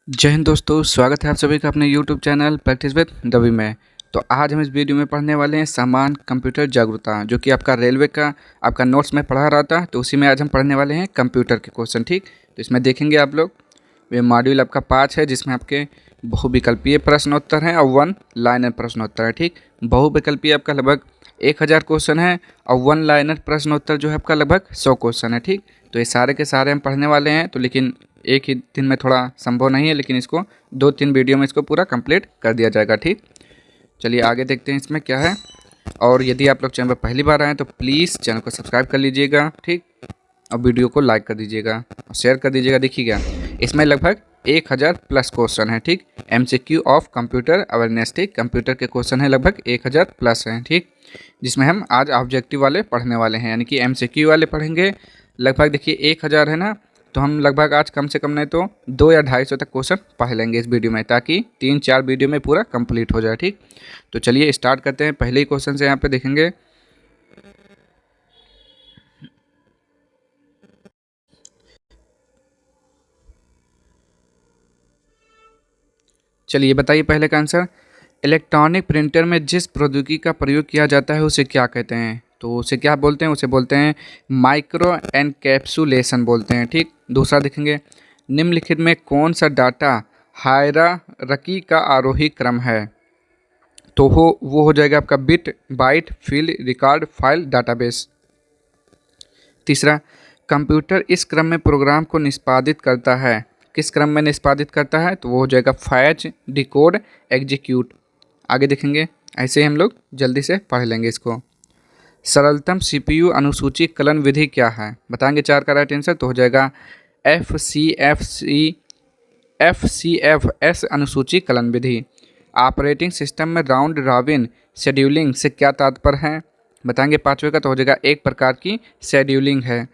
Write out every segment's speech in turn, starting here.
जय हिंद दोस्तों, स्वागत है आप सभी का अपने YouTube channel practice with Ravi में। तो आज हम इस वीडियो में पढ़ने वाले हैं सामान्य कंप्यूटर जागरूकता, जो कि आपका रेलवे का आपका नोट्स में पढ़ा रहा था। तो उसी में आज हम पढ़ने वाले हैं कंप्यूटर के क्वेश्चन। ठीक, तो इसमें देखेंगे आप लोग, ये मॉड्यूल आपका 5 है, जिसमें आपके बहुविकल्पीय प्रश्नोत्तर हैं और 1 लाइनर प्रश्नोत्तर है। ठीक, बहुविकल्पीय आपका लगभग 1000 क्वेश्चन है और 1 लाइनर प्रश्नोत्तर जो है आपका लगभग 100 क्वेश्चन है। ठीक, तो ये सारे के सारे हम पढ़ने वाले हैं। तो लेकिन एक ही दिन में थोड़ा संभव नहीं है, लेकिन इसको 2-3 वीडियो में इसको पूरा कंप्लीट कर दिया जाएगा। ठीक, चलिए आगे देखते हैं इसमें क्या है। और यदि आप लोग चैनल पर पहली बार आए हैं तो प्लीज़ चैनल को सब्सक्राइब कर लीजिएगा। ठीक, और वीडियो को लाइक कर दीजिएगा और शेयर कर दीजिएगा। देखिएगा, इसमें लगभग 1000 प्लस क्वेश्चन है। ठीक, MCQ ऑफ कंप्यूटर अवेयरनेस। ठीक, कंप्यूटर के क्वेश्चन है लगभग 1000 प्लस हैं। ठीक, जिसमें हम आज ऑब्जेक्टिव वाले पढ़ने वाले हैं, यानी कि MCQ वाले पढ़ेंगे। लगभग देखिए 1000 है ना, तो हम लगभग आज कम से कम नहीं तो 2 या 250 तक क्वेश्चन पढ़ लेंगे इस वीडियो में, ताकि 3-4 वीडियो में पूरा कंप्लीट हो जाए। ठीक, तो चलिए स्टार्ट करते हैं। पहले ही क्वेश्चन से यहाँ पे देखेंगे। चलिए बताइए पहले का आंसर। इलेक्ट्रॉनिक प्रिंटर में जिस प्रौद्योगिकी का प्रयोग किया जाता है उसे क्या कहते हैं? तो उसे क्या बोलते हैं? उसे बोलते हैं माइक्रो एनकैप्सुलेशन बोलते हैं। ठीक, दूसरा देखेंगे, निम्नलिखित में कौन सा डाटा हायरार्की का आरोही क्रम है? तो वो हो जाएगा आपका bit, byte, field, record, file, database. तीसरा, कंप्यूटर इस क्रम में प्रोग्राम को निष्पादित करता है। किस क्रम में निष्पादित करता है? तो वो हो जाएगा फैच, डिकोड, एग्जीक्यूट। आगे देखेंगे, ऐसे ही हम लोग जल्दी से पढ़ लेंगे इसको। सरलतम CPU अनुसूची कलन विधि क्या है? बताएंगे 4 का राइट आंसर, तो हो जाएगा FCFS अनुसूची कलन विधि। ऑपरेटिंग सिस्टम में राउंड रॉबिन शेड्यूलिंग से क्या तात्पर्य है? बताएंगे 5वें का, तो हो जाएगा एक प्रकार की शेड्यूलिंग है।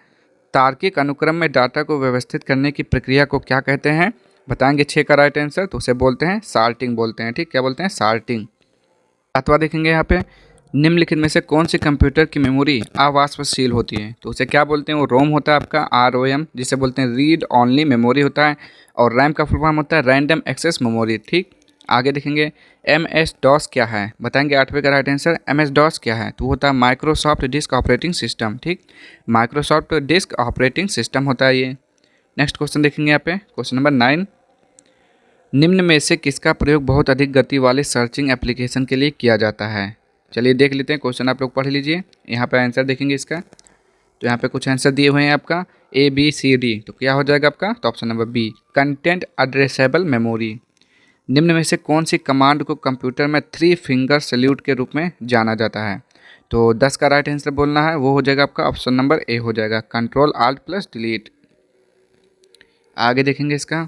तार्किक अनुक्रम में डाटा को व्यवस्थित करने की प्रक्रिया को क्या कहते हैं? बताएंगे 6 का राइट आंसर, तो उसे बोलते हैं सॉर्टिंग बोलते हैं। ठीक, क्या बोलते हैं? सॉर्टिंग। अथवा देखेंगे यहाँ पे, निम्नलिखित में से कौन सी कंप्यूटर की मेमोरी अवाष्पशील होती है? तो उसे क्या बोलते हैं? वो रोम होता है आपका, ROM, जिसे बोलते हैं रीड ऑनली मेमोरी होता है। और रैम का फुल फॉर्म होता है रैंडम एक्सेस मेमोरी। ठीक, आगे देखेंगे, MS-DOS क्या है? बताएंगे 8वें का राइट आंसर। MS-DOS क्या है? तो वो होता है माइक्रोसॉफ्ट डिस्क ऑपरेटिंग सिस्टम। ठीक, माइक्रोसॉफ्ट डिस्क ऑपरेटिंग सिस्टम होता है ये। नेक्स्ट क्वेश्चन देखेंगे यहाँ पे, क्वेश्चन नंबर 9, निम्न में से किसका प्रयोग बहुत अधिक गति वाले सर्चिंग एप्लीकेशन के लिए किया जाता है? चलिए देख लेते हैं, क्वेश्चन आप लोग पढ़ लीजिए। यहाँ पे आंसर देखेंगे इसका, तो यहाँ पे कुछ आंसर दिए हुए हैं आपका ABCD, तो क्या हो जाएगा आपका? तो option number B, content addressable memory. निम्न में से कौन सी कमांड को कंप्यूटर में 3 फिंगर सैल्यूट के रूप में जाना जाता है? तो 10 का राइट आंसर बोलना है, वो हो जाएगा आपका ऑप्शन नंबर A हो जाएगा, Ctrl+Alt+Delete। आगे देखेंगे इसका,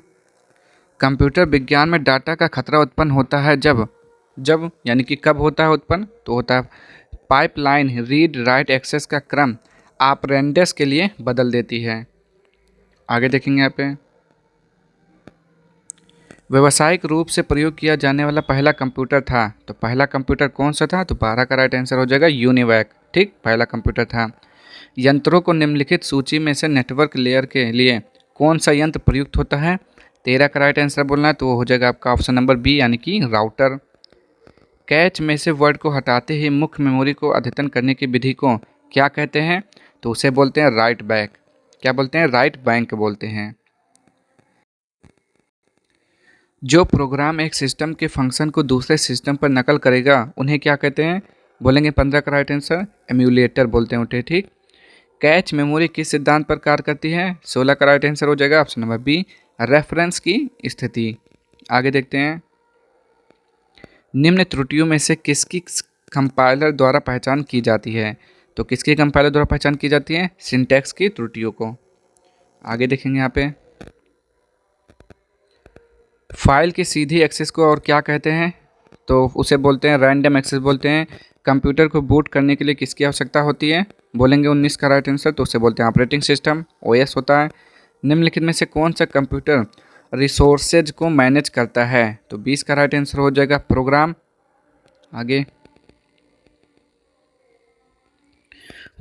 कंप्यूटर विज्ञान में डाटा का खतरा उत्पन्न होता है जब जब यानी कि कब होता है उत्पन्न? तो होता है पाइपलाइन रीड राइट एक्सेस का क्रम ऑपरेंड्स के लिए बदल देती है। आगे देखेंगे यहाँ पे, व्यावसायिक रूप से प्रयोग किया जाने वाला पहला कंप्यूटर था, तो पहला कंप्यूटर कौन सा था? तो 12 का राइट आंसर हो जाएगा यूनिवैक। ठीक, पहला कंप्यूटर था। यंत्रों को निम्नलिखित सूची में से नेटवर्क लेयर के लिए कौन सा यंत्र प्रयुक्त होता है? 13 का राइट आंसर बोलना है, तो वो हो जाएगा आपका ऑप्शन नंबर B, यानी कि राउटर। कैच में से वर्ड को हटाते ही मुख्य मेमोरी को अद्यतन करने की विधि को क्या कहते हैं? तो उसे बोलते हैं राइट बैक। क्या बोलते हैं? राइट बैंक बोलते हैं। जो प्रोग्राम एक सिस्टम के फंक्शन को दूसरे सिस्टम पर नकल करेगा उन्हें क्या कहते हैं? बोलेंगे 15 का राइट आंसर, एम्यूलेटर बोलते हैं उन्हें। ठीक, कैच मेमोरी किस सिद्धांत पर कार्य करती है? 16 का राइट आंसर हो जाएगा ऑप्शन नंबर B, रेफरेंस की स्थिति। आगे देखते हैं, निम्न त्रुटियों में से किसकी कंपाइलर द्वारा पहचान की जाती है? तो किसकी कंपाइलर द्वारा पहचान की जाती है? सिंटैक्स की त्रुटियों को। आगे देखेंगे यहाँ पे, फाइल की सीधी एक्सेस को और क्या कहते हैं? तो उसे बोलते हैं रैंडम एक्सेस बोलते हैं। कंप्यूटर को बूट करने के लिए किसकी आवश्यकता होती है? बोलेंगे 19 का राइट आंसर, तो उसे बोलते हैं ऑपरेटिंग सिस्टम, OS होता है। निम्नलिखित में से कौन सा कंप्यूटर रिसोर्सेज को मैनेज करता है? तो 20 का राइट आंसर हो जाएगा प्रोग्राम। आगे,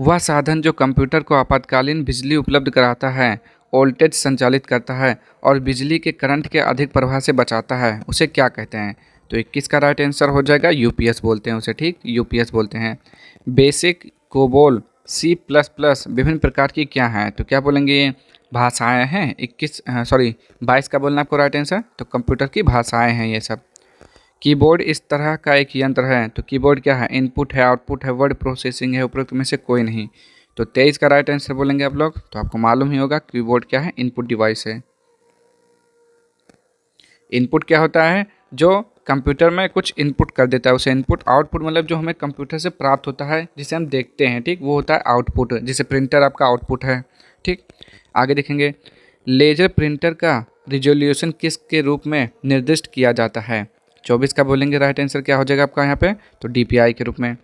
वह साधन जो कंप्यूटर को आपातकालीन बिजली उपलब्ध कराता है वोल्टेज संचालित करता है और बिजली के करंट के अधिक प्रवाह से बचाता है, उसे क्या कहते हैं? तो 21 का राइट आंसर हो जाएगा यूपीएस बोलते हैं उसे, ठीक, यूपीएस बोलते हैं। BASIC, COBOL, C plus plus विभिन्न प्रकार की क्या हैं? तो क्या बोलेंगे? ये भाषाएं हैं। 22 का बोलना आपको राइट आंसर, तो कंप्यूटर की भाषाएं हैं ये सब। कीबोर्ड इस तरह का एक यंत्र है, तो कीबोर्ड क्या है? इनपुट है, आउटपुट है, वर्ड प्रोसेसिंग है, उपरोक्त में से कोई नहीं। तो 23 का राइट आंसर बोलेंगे आप लोग, तो आपको मालूम ही होगा कीबोर्ड क्या है? इनपुट डिवाइस है। इनपुट क्या होता है? जो कंप्यूटर में कुछ इनपुट कर देता है उसे इनपुट। आउटपुट मतलब जो हमें कंप्यूटर से प्राप्त होता है, जिसे हम देखते हैं, ठीक, वो होता है आउटपुट। जैसे प्रिंटर आपका आउटपुट है, ठीक। आगे देखेंगे, लेजर प्रिंटर का रिजोल्यूशन किस के रूप में निर्दिष्ट किया जाता है? 24 का बोलेंगे राइट आंसर क्या हो जाएगा आपका यहाँ पे? तो DPI के रूप में।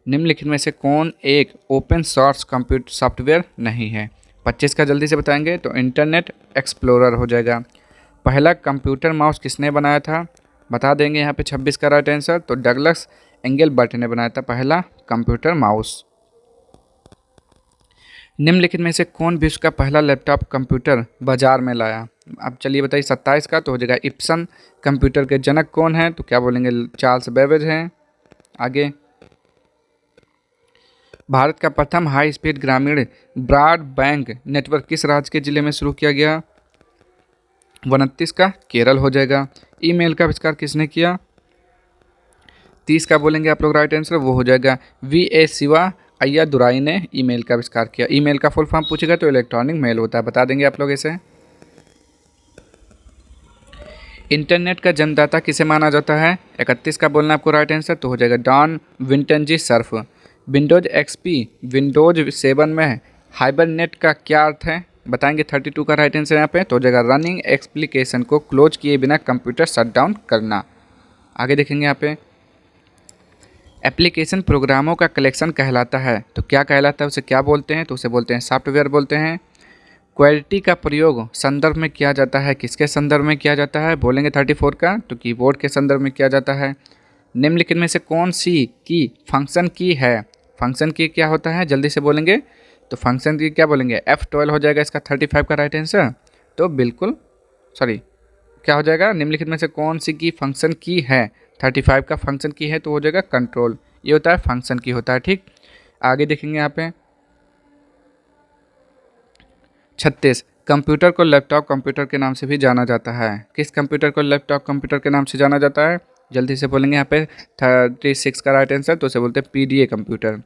निम्नलिखित में से कौन एक ओपन सोर्स कंप्यूटर सॉफ्टवेयर नहीं है? 25 का जल्दी से बताएंगे, तो इंटरनेट एक्सप्लोरर हो जाएगा। पहला कंप्यूटर माउस किसने बनाया था? बता देंगे यहाँ पे 26 का राइट आंसर, तो डगलस एंगलबर्ट ने बनाया था पहला कंप्यूटर माउस। निम्नलिखित में से कौन विश्व का पहला लैपटॉप कंप्यूटर बाजार में लाया? अब चलिए बताइए 27 का, तो हो जाएगा इप्सन। कंप्यूटर के जनक कौन है? तो क्या बोलेंगे? चार्ल्स बेबेज हैं। आगे, भारत का प्रथम हाई स्पीड ग्रामीण ब्रॉडबैंड नेटवर्क किस राज्य के जिले में शुरू किया गया? 29 का केरल हो जाएगा। ईमेल का आविष्कार किसने किया? 30 का बोलेंगे आप लोग राइट आंसर, वो हो जाएगा VA शिवा अय्यादुराई ने ईमेल का आविष्कार किया। ईमेल का फुल फॉर्म पूछेगा तो इलेक्ट्रॉनिक मेल होता है, बता देंगे आप लोग इसे। इंटरनेट का जन्मदाता किसे माना जाता है? 31 का बोलना आपको राइट आंसर, तो हो जाएगा डॉन विंटनजी सर्फ। विंडोज XP विंडोज 7 में हाइबरनेट का क्या अर्थ है? बताएंगे 32 का राइट आंसर यहाँ पे, तो हो जाएगा रनिंग एप्लीकेशन को क्लोज किए बिना कंप्यूटर शट डाउन करना। आगे देखेंगे यहाँ पे, एप्लीकेशन प्रोग्रामों का कलेक्शन कहलाता है, तो क्या कहलाता है? उसे क्या बोलते हैं? तो उसे बोलते हैं सॉफ्टवेयर बोलते हैं। क्वेलिटी का प्रयोग संदर्भ में किया जाता है, किसके संदर्भ में किया जाता है? बोलेंगे 34 का, तो कीबोर्ड के संदर्भ में किया जाता है। निम्नलिखित में से कौन सी की फंक्शन की है? फंक्शन की क्या होता है? जल्दी से बोलेंगे, तो फंक्शन की क्या बोलेंगे? F12 हो जाएगा इसका 35 का राइट आंसर। तो बिल्कुल क्या हो जाएगा? निम्नलिखित में से कौन सी की फंक्शन की है? 35 का फंक्शन की है, तो हो जाएगा कंट्रोल। ये होता है फंक्शन की होता है, ठीक। आगे देखेंगे यहाँ पे 36, कंप्यूटर को लैपटॉप कंप्यूटर के नाम से भी जाना जाता है। किस कंप्यूटर को लैपटॉप कंप्यूटर के नाम से जाना जाता है? जल्दी से बोलेंगे यहाँ पे 36 का राइट आंसर, तो उसे बोलते हैं PDA कंप्यूटर।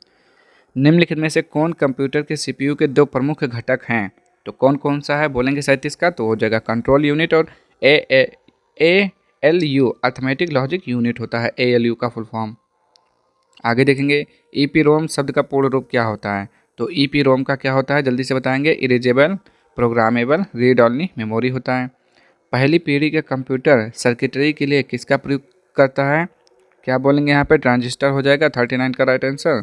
निम्नलिखित में से कौन कंप्यूटर के CPU के दो प्रमुख घटक हैं? तो कौन कौन सा है? बोलेंगे 37 का, तो हो जाएगा कंट्रोल यूनिट और ALU अर्थमेटिक लॉजिक यूनिट होता है, ALU का फुल फॉर्म। आगे देखेंगे, EPROM शब्द का पूर्ण रूप क्या होता है? तो EPROM का क्या होता है? जल्दी से बताएंगे, erasable programmable read only memory होता है। पहली पीढ़ी के कंप्यूटर सर्किटरी के लिए किसका प्रयोग करता है? क्या बोलेंगे यहाँ पे? ट्रांजिस्टर हो जाएगा 39 का राइट आंसर।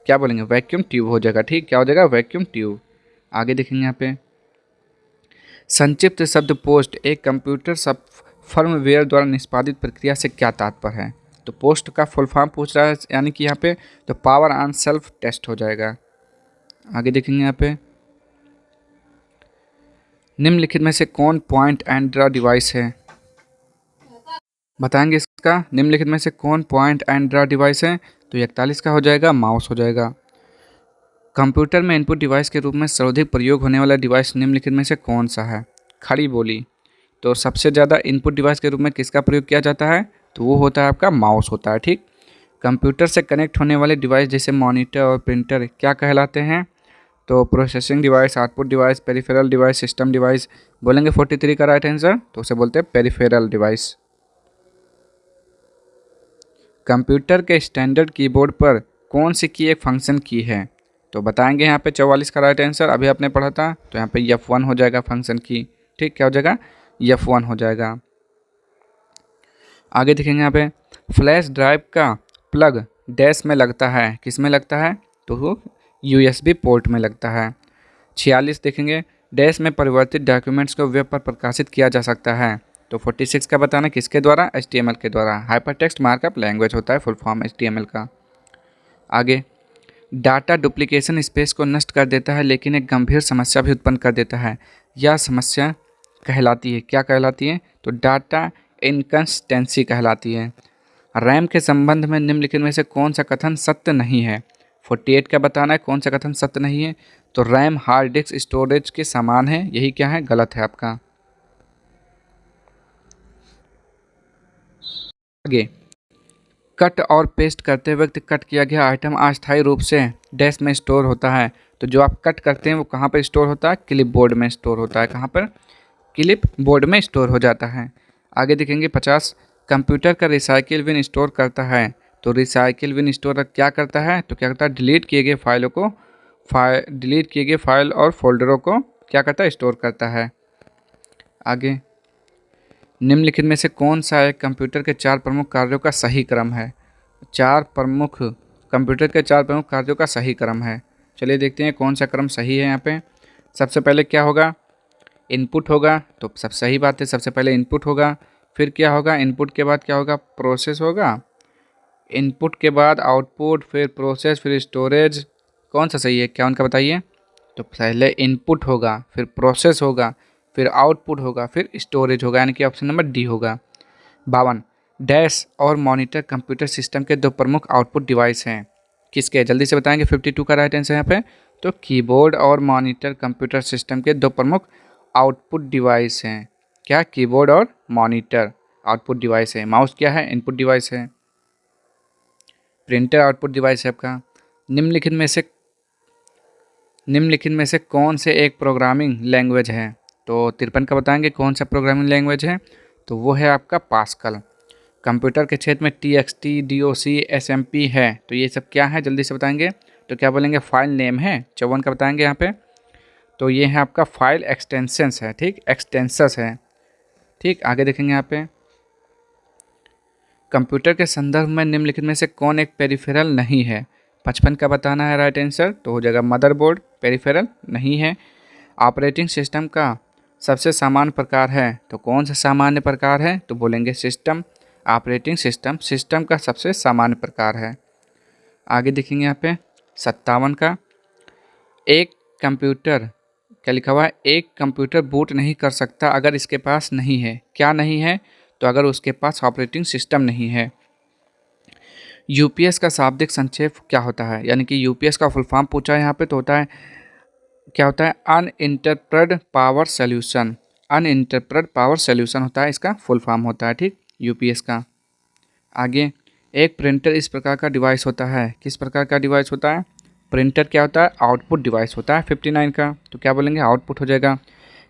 क्या बोलेंगे? वैक्यूम ट्यूब हो जाएगा, ठीक, क्या हो जाएगा? Vacuum tube. आगे देखेंगे यहाँ पे, संक्षिप्त शब्द पोस्ट एक कंप्यूटर सब फर्मवेयर द्वारा निष्पादित प्रक्रिया से क्या तात्पर्य है? तो पोस्ट का फुल फॉर्म पूछ रहा है, यानी कि यहाँ पे तो पावर ऑन सेल्फ टेस्ट हो जाएगा। आगे देखेंगे यहाँ पे, निम्नलिखित में से कौन पॉइंट एंड ड्रा डिवाइस है? बताएंगे इसका, निम्नलिखित में से कौन पॉइंट एंड ड्रा डिवाइस है? तो 41 का हो जाएगा माउस हो जाएगा। कंप्यूटर में इनपुट डिवाइस के रूप में सर्वाधिक प्रयोग होने वाला डिवाइस निम्नलिखित में से कौन सा है? खड़ी बोली। तो सबसे ज़्यादा इनपुट डिवाइस के रूप में किसका प्रयोग किया जाता है? तो वो होता है आपका माउस होता है, ठीक। कंप्यूटर से कनेक्ट होने वाले डिवाइस जैसे मॉनिटर और प्रिंटर क्या कहलाते हैं? तो processing device, output device, peripheral device, system device. बोलेंगे 43 का राइट आंसर, तो उसे बोलते हैं पेरिफेरल डिवाइस। कंप्यूटर के स्टैंडर्ड कीबोर्ड पर कौन सी की एक फंक्शन की है? तो बताएंगे यहाँ पे 44 का राइट आंसर, अभी आपने पढ़ा था, तो यहाँ पे F1 हो जाएगा फंक्शन की, ठीक, क्या हो जाएगा? F1 हो जाएगा। आगे देखेंगे यहाँ पे, फ्लैश ड्राइव का प्लग डैश में लगता है, किस में लगता है? तो USB पोर्ट में लगता है। 46 देखेंगे, डैश में परिवर्तित डॉक्यूमेंट्स को वेब पर प्रकाशित किया जा सकता है। तो 46 का बताना किसके द्वारा? HTML के द्वारा। हाइपरटेक्स्ट मार्कअप लैंग्वेज होता है फुल फॉर्म HTML का। आगे, डाटा डुप्लीकेशन स्पेस को नष्ट कर देता है लेकिन एक गंभीर समस्या भी उत्पन्न कर देता है। यह समस्या कहलाती है, क्या कहलाती है? तो डाटा इनकंसिस्टेंसी कहलाती है। रैम के संबंध में निम्नलिखित में से कौन सा कथन सत्य नहीं है? 48 का बताना है कौन सा कथन सत्य नहीं है। तो रैम हार्ड डिस्क स्टोरेज के समान है, यही क्या है? गलत है आपका। आगे, कट और पेस्ट करते वक्त कट किया गया आइटम अस्थायी रूप से डैश में स्टोर होता है। तो जो आप कट करते हैं वो कहाँ पर स्टोर होता है? क्लिप बोर्ड में स्टोर होता है। कहाँ पर? क्लिप बोर्ड में स्टोर हो जाता है। आगे देखेंगे 50, कंप्यूटर का रिसाइकिल बिन स्टोर करता है। तो रिसाइकिल बिन स्टोर क्या करता है? तो क्या करता है? डिलीट किए गए फाइलों को डिलीट किए गए फाइल और फोल्डरों को क्या करता है? स्टोर करता है। आगे, निम्नलिखित में से कौन सा एक कंप्यूटर के 4 प्रमुख कार्यों का सही क्रम है? कंप्यूटर के 4 प्रमुख कार्यों का सही क्रम है। चलिए देखते हैं कौन सा क्रम सही है यहाँ पे। सबसे पहले क्या होगा? इनपुट होगा। तो सब सही बात है, सबसे पहले इनपुट होगा। फिर क्या होगा? इनपुट के बाद क्या होगा? प्रोसेस होगा। इनपुट के बाद आउटपुट, फिर प्रोसेस, फिर स्टोरेज। कौन सा सही है? क्या उनका बताइए। तो पहले इनपुट होगा, फिर प्रोसेस होगा, फिर आउटपुट होगा, फिर स्टोरेज होगा, यानी कि ऑप्शन नंबर डी होगा। 52, डैश और मॉनिटर कंप्यूटर सिस्टम के 2 प्रमुख आउटपुट डिवाइस हैं। किसके? जल्दी से बताएंगे। 52 का राइट आंसर यहाँ पे। तो कीबोर्ड और मॉनिटर कंप्यूटर सिस्टम के 2 प्रमुख आउटपुट डिवाइस हैं। क्या? कीबोर्ड और मॉनिटर आउटपुट डिवाइस है। माउस क्या है? इनपुट डिवाइस है। प्रिंटर आउटपुट डिवाइस है आपका। निम्नलिखित में से कौन से एक प्रोग्रामिंग लैंग्वेज है? तो 53 का बताएंगे कौन सा प्रोग्रामिंग लैंग्वेज है। तो वो है आपका पास्कल। कंप्यूटर के क्षेत्र में TXT, DOC, SMP है। तो ये सब क्या है? जल्दी से बताएंगे। तो क्या बोलेंगे? फाइल नेम है। 54 का बताएंगे यहाँ पे। तो ये है आपका फाइल एक्सटेंशंस है। ठीक, एक्सटेंसस है। ठीक, आगे देखेंगे यहाँ पे। कंप्यूटर के संदर्भ में निम्नलिखित में से कौन एक पेरिफेरल नहीं है? 55 का बताना है राइट आंसर। तो हो जाएगा मदरबोर्ड, पेरिफेरल नहीं है। ऑपरेटिंग सिस्टम का सबसे सामान्य प्रकार है। तो कौन सा सामान्य प्रकार है? तो बोलेंगे सिस्टम। ऑपरेटिंग सिस्टम सिस्टम का सबसे सामान्य प्रकार है। आगे देखेंगे यहाँ पे 57 का। एक कंप्यूटर, क्या लिखा हुआ है? एक कंप्यूटर बूट नहीं कर सकता अगर इसके पास नहीं है। क्या नहीं है? तो अगर उसके पास ऑपरेटिंग सिस्टम नहीं है। यूपीएस का शाब्दिक संक्षेप क्या होता है? यानी कि यूपीएस का फुल फॉर्म पूछा है यहाँ पे। तो होता है, क्या होता है? अनइंटरप्रेटेड पावर सॉल्यूशन। अनइंटरप्रेटेड पावर सॉल्यूशन होता है, इसका फुल फॉर्म होता है। ठीक, यूपीएस का। आगे, एक प्रिंटर इस प्रकार का डिवाइस होता है। किस प्रकार का डिवाइस होता है? प्रिंटर क्या होता है? आउटपुट डिवाइस होता है। 59 का। तो क्या बोलेंगे? आउटपुट हो जाएगा।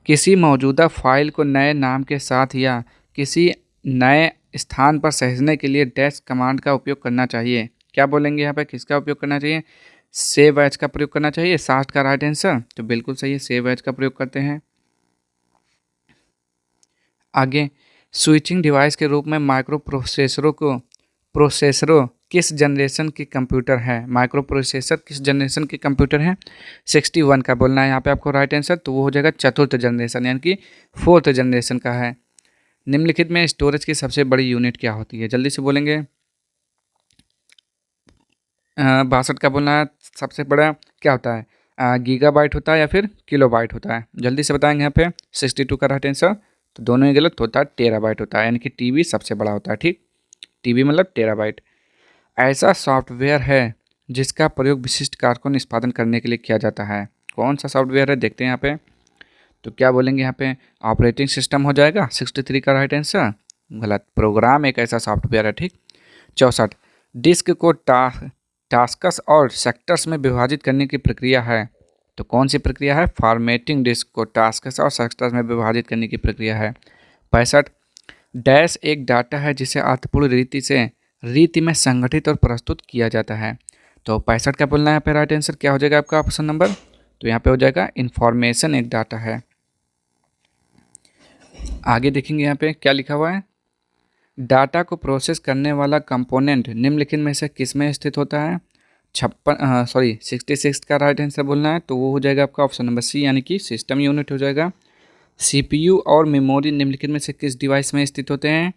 किसी मौजूदा फाइल को नए नाम के साथ या किसी नए स्थान पर सहेजने के लिए डैश कमांड का उपयोग करना चाहिए। क्या बोलेंगे यहाँ पे? किसका उपयोग करना चाहिए? सेव एज का प्रयोग करना चाहिए। 60 का राइट आंसर। तो बिल्कुल सही है, सेव एज का प्रयोग करते हैं। आगे, स्विचिंग डिवाइस के रूप में माइक्रो प्रोसेसरों किस जनरेशन के कंप्यूटर है? माइक्रो प्रोसेसर किस जनरेशन के कंप्यूटर हैं? 61 का बोलना है यहाँ पे आपको राइट आंसर। तो वो हो जाएगा चतुर्थ जनरेशन, यानी कि 4th जनरेशन का है। निम्नलिखित में स्टोरेज की सबसे बड़ी यूनिट क्या होती है? जल्दी से बोलेंगे। 62 का बोलना है। सबसे बड़ा क्या होता है? गीगाबाइट होता है या फिर किलोबाइट होता है? जल्दी से बताएंगे यहाँ पे। 62 का राइट आंसर। तो दोनों ही गलत होता है, टेराबाइट होता है, यानी कि टीबी सबसे बड़ा होता है। ठीक, टीबी मतलब टेराबाइट। ऐसा सॉफ्टवेयर है जिसका प्रयोग विशिष्ट कार्य को निष्पादन करने के लिए किया जाता है। कौन सा सॉफ्टवेयर है? देखते हैं यहाँ पे। तो क्या बोलेंगे यहाँ पे? ऑपरेटिंग सिस्टम हो जाएगा। 63 का राइट आंसर। गलत, प्रोग्राम एक ऐसा सॉफ्टवेयर है। ठीक, 64, डिस्क को टास्कस और सेक्टर्स में विभाजित करने की प्रक्रिया है। तो कौन सी प्रक्रिया है? फॉर्मेटिंग डिस्क को टास्कस और सेक्टर्स में विभाजित करने की प्रक्रिया है। 65, डैश एक डाटा है जिसे अर्थपूर्ण रीति में संगठित और प्रस्तुत किया जाता है। तो 65 का बोलना है यहाँ पे राइट आंसर। क्या हो जाएगा आपका ऑप्शन नंबर? तो यहाँ पे हो जाएगा इंफॉर्मेशन एक डाटा है। आगे देखेंगे यहाँ पे क्या लिखा हुआ है। डाटा को प्रोसेस करने वाला कंपोनेंट निम्नलिखित में से किस में स्थित होता है? 66 का राइट आंसर बोलना है। तो वो हो जाएगा आपका ऑप्शन नंबर सी, यानी कि सिस्टम यूनिट हो जाएगा। सीपीयू और मेमोरी निम्नलिखित में से किस डिवाइस में स्थित होते हैं?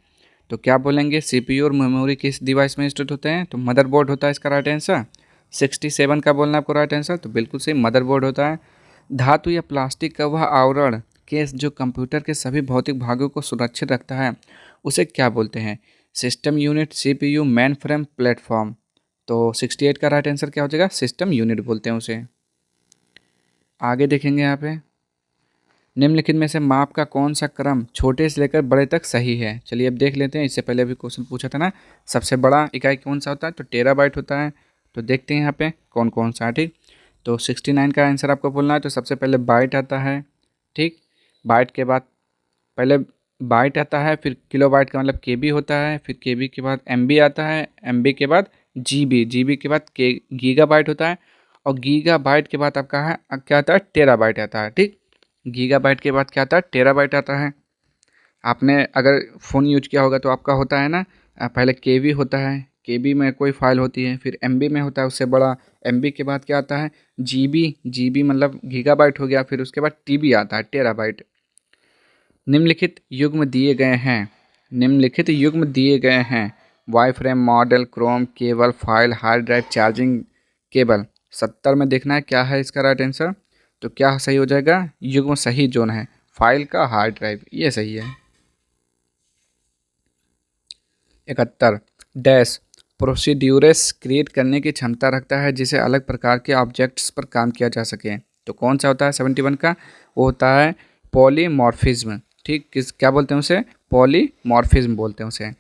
तो क्या बोलेंगे? सीपीयू और मेमोरी किस डिवाइस में स्थित होते हैं? तो मदरबोर्ड होता है इसका राइट आंसर। 67 का बोलना आपको राइट आंसर। तो बिल्कुल सही, मदरबोर्ड होता है। धातु या प्लास्टिक का वह आवरण केस जो कंप्यूटर के सभी भौतिक भागों को सुरक्षित रखता है उसे क्या बोलते हैं? System unit, CPU, main frame, platform. तो 68 का राइट आंसर क्या हो जाएगा? सिस्टम यूनिट बोलते हैं उसे। आगे देखेंगे यहाँ पे, निम्नलिखित में से माप का कौन सा क्रम छोटे से लेकर बड़े तक सही है? चलिए अब देख लेते हैं। इससे पहले भी क्वेश्चन पूछा था ना, सबसे बड़ा इकाई कौन सा होता है? तो टेराबाइट होता है। तो देखते हैं यहाँ पे कौन कौन सा है। ठीक, तो 69 का आंसर आपको बोलना है। तो सबसे पहले बाइट आता है। ठीक, बाइट के बाद पहले बाइट आता है, फिर किलोबाइट का मतलब केबी होता है, फिर केबी के बाद एमबी आता है, एमबी के बाद जीबी, जीबी के बाद के गीगाबाइट होता है, और गीगाबाइट के बाद आपका है क्या आता है? टेराबाइट आता है। ठीक, गीगाबाइट के बाद क्या आता है? टेराबाइट आता है। आपने अगर फ़ोन यूज किया होगा तो आपका होता है ना, पहले केबी होता है, केबी में कोई फाइल होती है, फिर एमबी में होता है उससे बड़ा, एमबी के बाद क्या आता है? जीबी, जीबी मतलब गीगाबाइट हो गया, फिर उसके बाद टीबी आता है, टेराबाइट। निम्नलिखित युग्म दिए गए हैं, निम्नलिखित युग्म दिए गए हैं, Y frame, model, chrome, cable, file, hard drive, charging cable. 70 में देखना है क्या है इसका राइट आंसर। तो क्या सही हो जाएगा? युग्म सही जोन है फाइल का, हार्ड ड्राइव, ये सही है। 71 डैश प्रोसीड्यूरेस क्रिएट करने की क्षमता रखता है जिसे अलग प्रकार के ऑब्जेक्ट्स पर काम किया जा सके। तो कौन सा होता है 71 का? वो होता है पॉलीमॉर्फिज्म। ठीक, किस क्या बोलते हैं उसे? पॉलीमॉर्फिज्म बोलते हैं उसे।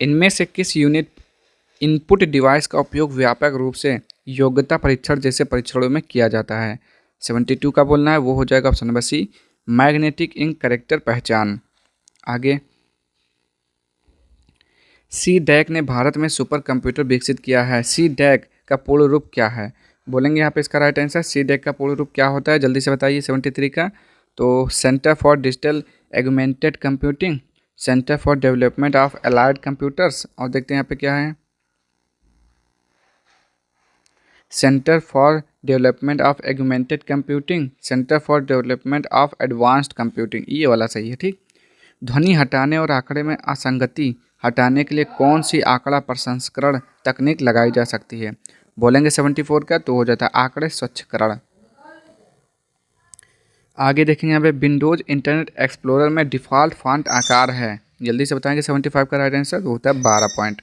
इनमें से किस यूनिट इनपुट डिवाइस का उपयोग व्यापक रूप से योग्यता परीक्षण जैसे परीक्षणों में किया जाता है? 72 का बोलना है, वो हो जाएगा option number C, magnetic ink character पहचान। आगे, सी डैक ने भारत में सुपर कंप्यूटर विकसित किया है। सी डैक का पूर्ण रूप क्या है? बोलेंगे यहाँ पे इसका राइट आंसर। सी डैक का पूर्ण रूप क्या होता है? जल्दी से बताइए 73 का। तो centre for digital augmented computing, centre for development of allied computers, और देखते हैं यहाँ पे क्या है, centre for development of augmented computing, centre for development of advanced computing, ये वाला सही है। ठीक, ध्वनि हटाने और आंकड़े में असंगति हटाने के लिए कौन सी आंकड़ा प्रसंस्करण तकनीक लगाई जा सकती है? बोलेंगे 74 का, तो हो जाता है आंकड़े स्वच्छकरण। आगे देखेंगे यहाँ पे, विंडोज इंटरनेट एक्सप्लोरर में डिफ़ॉल्ट फॉन्ट आकार है? जल्दी से बताएंगे 75 का राइट आंसर, तो होता है 12 पॉइंट।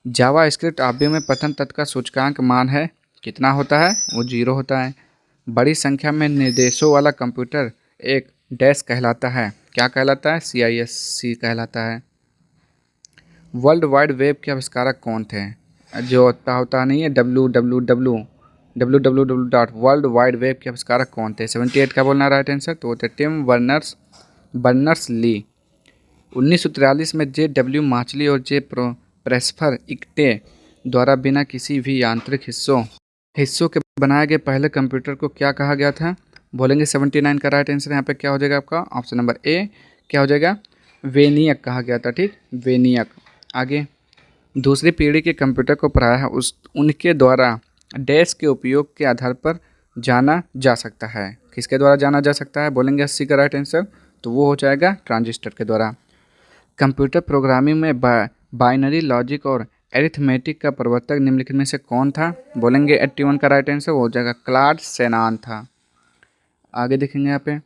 जावा स्क्रिप्ट आरबी में प्रथम तत्व का सूचकांक मान है कितना होता है? वो 0 होता है। बड़ी संख्या में निर्देशों वाला कंप्यूटर एक डैश कहलाता है, क्या कहलाता है? CISC कहलाता है। वर्ल्ड वाइड वेब के आविष्कारक कौन थे? जो होता नहीं है www वर्ल्ड वाइड वेब के आविष्कारक कौन थे? 78 का बोलना राइट आंसर, तो होते टिम बर्नर्स ली। 1943 में JW माचली और प्रेस्फर इक्टे द्वारा बिना किसी भी यांत्रिक हिस्सों के बनाए गए पहले कंप्यूटर को क्या कहा गया था? बोलेंगे 79 का राइट आंसर यहाँ पे क्या हो जाएगा आपका? ऑप्शन नंबर ए क्या हो जाएगा? वेनियक कहा गया था। ठीक, वेनियक। आगे, दूसरी पीढ़ी के कंप्यूटर को प्रायः उनके द्वारा डैश के उपयोग के आधार पर जाना जा सकता है। किसके द्वारा जाना जा सकता है? बोलेंगे 80 का राइट आंसर, तो वो हो जाएगा ट्रांजिस्टर के द्वारा। कंप्यूटर प्रोग्रामिंग में बाइनरी लॉजिक और एरिथमेटिक का प्रवर्तक निम्नलिखित में से कौन था? बोलेंगे 81 का राइट आंसर, वो हो जाएगा क्लॉड शैनॉन था। आगे देखेंगे यहाँ पे,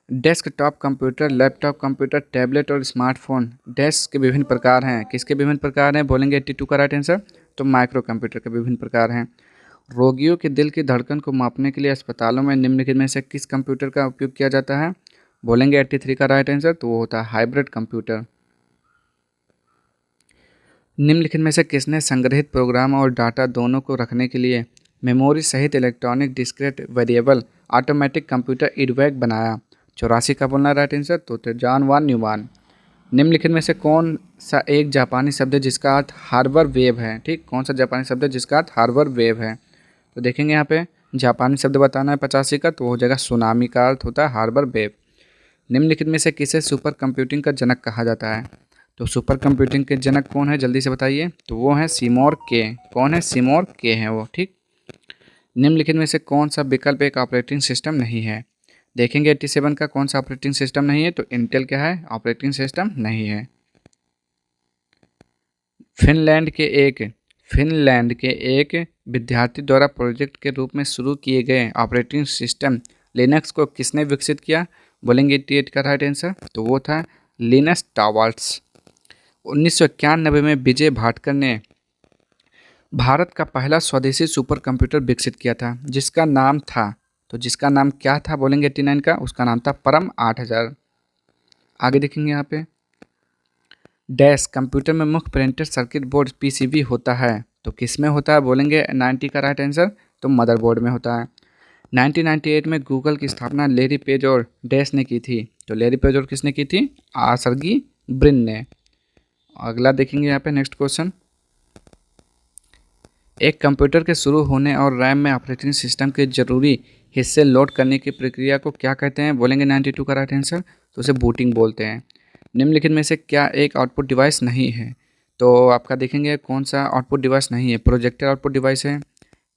desktop computer, laptop computer, tablet और स्मार्टफोन डेस्क के विभिन्न प्रकार हैं। किसके विभिन्न प्रकार हैं? बोलेंगे 82 का राइट आंसर, तो माइक्रो कंप्यूटर के विभिन्न प्रकार हैं। रोगियों के दिल की धड़कन को मापने के लिए अस्पतालों में निम्नलिखित में से किस कंप्यूटर का उपयोग किया जाता है? बोलेंगे 83 का राइट आंसर, तो वो होता है हाइब्रिड कंप्यूटर। निम्नलिखित में से किसने संग्रहित प्रोग्राम और डाटा दोनों को रखने के लिए मेमोरी सहित electronic discrete variable automatic computer इडवैक बनाया? 84 का बोलना राइट आंसर, तो जॉन वान न्यूमान। निम्नलिखित में से कौन सा एक जापानी शब्द है जिसका अर्थ हार्बर वेव है? ठीक, कौन सा जापानी शब्द है जिसका अर्थ हार्बर वेव है? तो देखेंगे यहाँ पे, जापानी शब्द बताना है 85 का, तो हो जाएगा सुनामी का अर्थ होता है हार्बर वेव। निम्नलिखित में से किसे सुपर कंप्यूटिंग का जनक कहा जाता है? तो सुपर कंप्यूटिंग के जनक कौन है? जल्दी से बताइए। तो वो है सीमोर के। कौन है? सीमोर के हैं वो। ठीक, निम्नलिखित में से कौन सा विकल्प एक ऑपरेटिंग सिस्टम नहीं है? देखेंगे 87 का कौन सा ऑपरेटिंग सिस्टम नहीं है, तो इंटेल क्या है? ऑपरेटिंग सिस्टम नहीं है। फिनलैंड के एक विद्यार्थी द्वारा प्रोजेक्ट के रूप में शुरू किए गए ऑपरेटिंग सिस्टम लिनक्स को किसने विकसित किया? बोलेंगे 88 का राइट आंसर, तो वो था लिनस टॉर्वाल्ड्स। 1991 में विजय भाटकर ने भारत का पहला स्वदेशी सुपर कंप्यूटर विकसित किया था, जिसका नाम था, तो जिसका नाम क्या था? बोलेंगे 89 का, उसका नाम था परम 8000। आगे देखेंगे यहाँ पे, डैश कंप्यूटर में मुख्य प्रिंटेड सर्किट बोर्ड पीसीबी होता है, तो किस में होता है? बोलेंगे 90 का राइट आंसर, तो मदरबोर्ड में होता है। 1998 में गूगल की स्थापना लैरी पेज और डैश ने की थी, तो लैरी पेज और किसने की थी? सर्गी ब्रिन ने। अगला देखेंगे यहाँ पे नेक्स्ट क्वेश्चन, एक कंप्यूटर के शुरू होने और रैम में ऑपरेटिंग सिस्टम के जरूरी हिस्से लोड करने की प्रक्रिया को क्या कहते हैं? बोलेंगे 92 का राइट आंसर, तो उसे बूटिंग बोलते हैं। निम्नलिखित में से क्या एक आउटपुट डिवाइस नहीं है? तो आपका देखेंगे कौन सा आउटपुट डिवाइस नहीं है। प्रोजेक्टर आउटपुट डिवाइस है,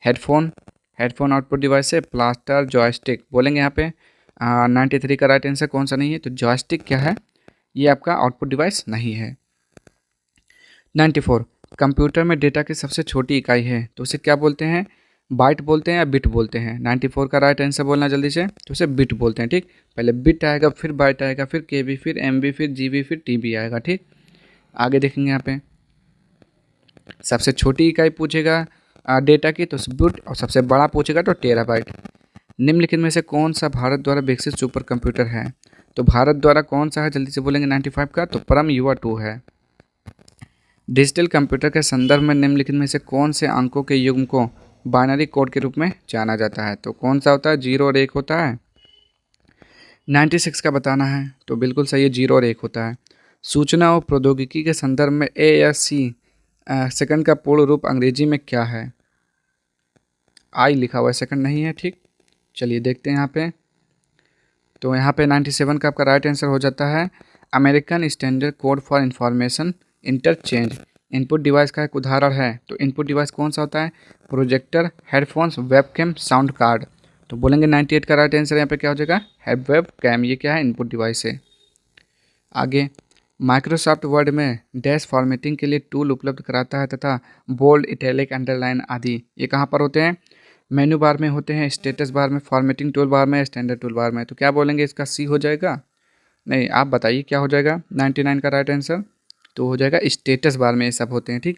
हेडफोन आउटपुट डिवाइस है, प्लास्टर, जॉयस्टिक। बोलेंगे यहाँ पे 93 का राइट आंसर कौन सा नहीं है? तो जॉयस्टिक क्या है? ये आपका आउटपुट डिवाइस नहीं है। 94 कंप्यूटर में डेटा की सबसे छोटी इकाई है, तो उसे क्या बोलते हैं? बाइट बोलते हैं या बिट बोलते हैं? 94 का राइट आंसर बोलना जल्दी से, तो उसे बिट बोलते हैं। ठीक, पहले बिट आएगा, फिर बाइट आएगा, फिर केबी, फिर एमबी, फिर जीबी, फिर टीबी आएगा। ठीक, आगे देखेंगे यहाँ पे, सबसे छोटी इकाई पूछेगा डेटा की तो बिट, और सबसे बड़ा पूछेगा तो टेराबाइट। निम्नलिखित में से कौन सा भारत द्वारा विकसित सुपर कंप्यूटर है? तो भारत द्वारा कौन सा है? जल्दी से बोलेंगे 95 का, तो परम युवा 2 है। डिजिटल कंप्यूटर के संदर्भ में निम्नलिखित में से कौन से अंकों के युग्म को बाइनरी कोड के रूप में जाना जाता है? तो कौन सा होता है? 0 और 1 होता है। 96 का बताना है, तो बिल्कुल सही है, 0 और 1 होता है। सूचना और प्रौद्योगिकी के संदर्भ में ए या सी सेकंड का पूर्ण रूप अंग्रेजी में क्या है? आई लिखा हुआ है, सेकंड नहीं है। ठीक, चलिए देखते हैं यहाँ पे, तो यहाँ पे 97 का आपका राइट आंसर हो जाता है American standard code for information interchange. Input device का एक उदाहरण है, तो इनपुट डिवाइस कौन सा होता है? Projector, headphones, webcam, sound card. तो बोलेंगे 98 का राइट आंसर यहाँ पे क्या हो जाएगा? वेबकैम। ये क्या है? इनपुट डिवाइस है। आगे, माइक्रोसॉफ्ट वर्ड में डैश फॉर्मेटिंग के लिए टूल उपलब्ध कराता है तथा बोल्ड, इटैलिक, अंडरलाइन आदि ये कहाँ पर होते हैं? मेन्यू बार में होते हैं, स्टेटस बार में, फॉर्मेटिंग टूल बार में, स्टैंडर्ड टूल बार में। तो क्या बोलेंगे? इसका सी हो जाएगा? नहीं, आप बताइए क्या हो जाएगा? 99 का राइट आंसर तो हो जाएगा स्टेटस बार में ये सब होते हैं। ठीक,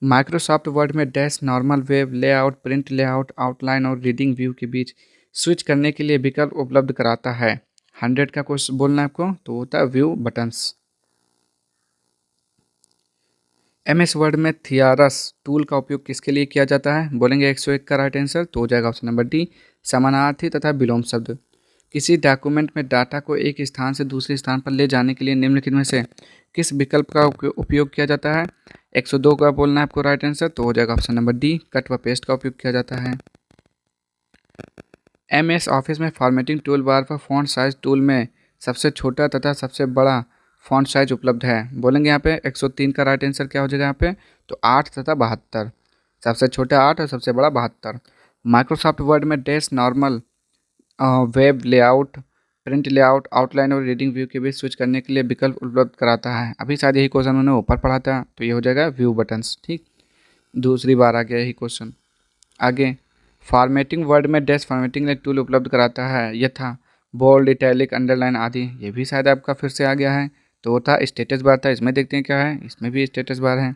माइक्रोसॉफ्ट वर्ड में dash normal web layout, print layout, outline और रीडिंग व्यू के बीच स्विच करने के लिए विकल्प उपलब्ध कराता है। 100 का क्वेश्चन बोलना है आपको, तो होता है व्यू बटन्स। एमएस वर्ड में थियारस टूल का उपयोग किसके लिए किया जाता है? बोलेंगे 101 का राइट आंसर, तो हो जाएगा ऑप्शन नंबर डी, समानार्थी तथा विलोम शब्द। किसी डॉक्यूमेंट में डाटा को एक स्थान से दूसरे स्थान पर ले जाने के लिए निम्नलिखित में से किस विकल्प का उपयोग किया जाता है? 102 का बोलना है आपको राइट आंसर, तो हो जाएगा ऑप्शन नंबर डी, कट व पेस्ट का उपयोग किया जाता है। एमएस ऑफिस में फॉर्मेटिंग टूल बार पर फॉन्ट साइज टूल में सबसे छोटा तथा सबसे बड़ा फॉन्ट साइज उपलब्ध है। बोलेंगे यहाँ पे 103 का राइट आंसर क्या हो जाएगा यहाँ पे? तो 8 तथा 72। सबसे छोटा 8 और सबसे बड़ा 72। माइक्रोसॉफ्ट वर्ड में dash normal web layout, print layout, outline और रीडिंग व्यू के बीच स्विच करने के लिए विकल्प उपलब्ध कराता है। अभी शायद यही क्वेश्चन उन्होंने ऊपर पढ़ा था, तो ये हो जाएगा व्यू बटन्स। ठीक, दूसरी बार आ गया यही क्वेश्चन। आगे, फॉर्मेटिंग वर्ड में डैश फॉर्मेटिंग एक टूल उपलब्ध कराता है यथा बोल्ड, इटैलिक, अंडरलाइन आदि। ये भी शायद आपका फिर से आ गया है, तो वो था स्टेटस बार था। इसमें देखते हैं क्या है, इसमें भी स्टेटस बार है।